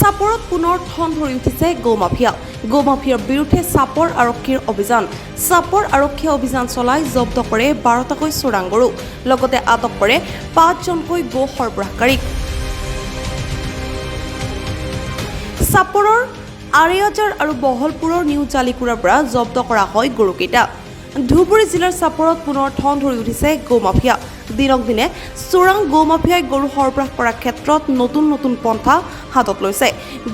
চাপৰত পুনৰ ঠন ধৰি উঠিছে গৌমাফিয়া। গৌমাফিয়াৰ বিৰুদ্ধে চাপৰ আৰক্ষীৰ অভিযান। চাপৰ আৰক্ষীয়ে অভিযান চলাই জব্দ কৰে 12টাকৈ চোৰাং গৰু, লগতে আটক কৰে 5জনকৈ গো সৰবৰাহকাৰীক। চাপৰৰ আৰিয়াজাৰ আৰু বহলপুৰৰ নিউ জালিকুৰাৰ পৰা জব্দ কৰা হয় গৰুকেইটা। ধুবুৰী জিলাৰ চাপৰত পুনৰ ঠন ধৰি উঠিছে গৌমাফিয়া। দিনক দিনে চোৰাং গৌমাফিয়াই গৰু সৰবৰাহ কৰাৰ ক্ষেত্ৰত নতুন নতুন পন্থা হাতত লৈছে।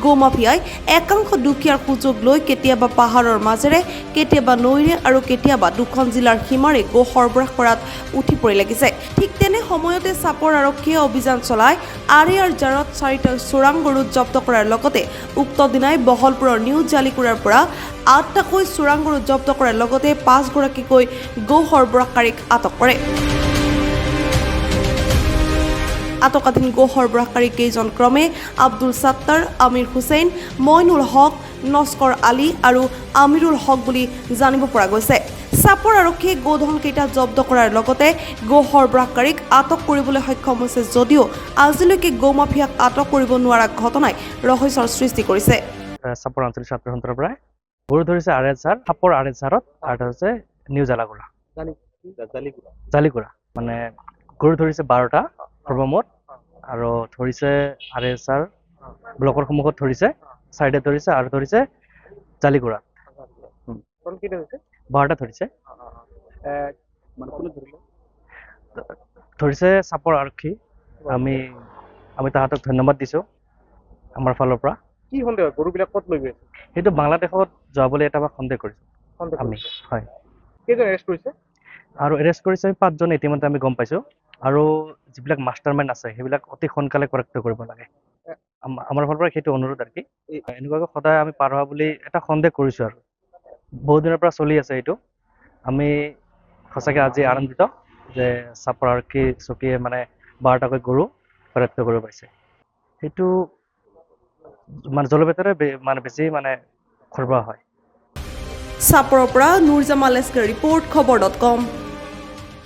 গৌমাফিয়াই একাংশ দুখীয়াৰ সুযোগ লৈ কেতিয়াবা পাহাৰৰ মাজেৰে, কেতিয়াবা নৈৰে আৰু কেতিয়াবা দুখন জিলাৰ সীমাৰে গো সৰবৰাহ কৰাত উঠি পৰি লাগিছে। ঠিক তেনে সময়তে চাপৰ আৰক্ষীয়ে অভিযান চলাই আৰিয়াৰ জাৰত 4টা চোৰাং গৰু জব্দ কৰাৰ লগতে উক্ত দিনাই বহলপুৰৰ নিউ জালিকুৰাৰ পৰা 8টাকৈ চোৰাং গৰু জব্দ কৰাৰ লগতে 5গৰাকীকৈ গো সৰবৰাহকাৰীক আটক কৰে। আটকাধীন গো সৰবৰাহকাৰী কেইজন ক্ৰমে আব্দুল ছাত্তাৰ, আমিৰ হুছেইন, মইনুল হক, নস্কৰ আলী আৰু আমিৰুল হক বুলি জানিব পৰা গৈছে। চাপৰ আৰক্ষীয়ে গোধনকেইটা জব্দ কৰাৰ লগতে গো সৰবৰাহকাৰীক আটক কৰিবলৈ সক্ষম হৈছে যদিও আজিলৈকে গৌমাফিয়াক আটক কৰিব নোৱাৰা ঘটনাই ৰহস্যৰ সৃষ্টি কৰিছে। চাপৰ আঞ্চলিক ছাত্ৰ সন্থাৰ পৰা গৰু ধৰিছে আৰেজাৰ, চাপৰ আৰেজাৰত আৰু হৈছে নিউ জালাকুৰা জালিকুৰা মানে গৰু ধৰিছে 12টা সৰ্বমুঠ, আৰু ধৰিছে আৰেজাৰ ব্লকৰ সন্মুখত ধৰিছে, চাইডে ধৰিছে আৰু ধৰিছে জালিকুৰাত 12টা ধৰিছে। ধৰিছে চাপৰ আৰক্ষী। আমি তাহাঁতক ধন্যবাদ দিছো আমাৰ ফালৰ পৰা। কি সন্দেহ গৰুবিলাক ক'ত লৈ গৈছে? সেইটো বাংলাদেশত যাবলৈ এটা সন্দেহ কৰিছো আমি। হয়, কেইজন এৰেষ্ট কৰিছে? আৰু এৰেষ্ট কৰিছে 5জন ইতিমধ্যে আমি গম পাইছো, আৰু যিবিলাক মাষ্টাৰ মাইণ্ড আছে সেইবিলাক অতি সোনকালে কৰেক্ট কৰিব লাগে। আমাৰ ফালৰ পৰা সেইটো অনুৰোধ আৰু কি, এনেকুৱাকৈ সদায় আমি পাৰ হোৱা বুলি এটা সন্দেহ কৰিছো। আৰু বহুত দিনৰ পৰা চলি আছে এইটো। আমি সঁচাকৈ আজি আনন্দিত যে চাপৰ আৰক্ষী চকীয়ে মানে 12টাকৈ গৰু কৰেক্ট কৰিব পাৰিছে। সেইটো মানে জলভেদৰে মানে বেছি মানে সৰবৰাহ হয়। চাপৰৰ পৰা নুৰজামাল লেস্কাৰ ৰিপৰ্ট, খবৰ.com।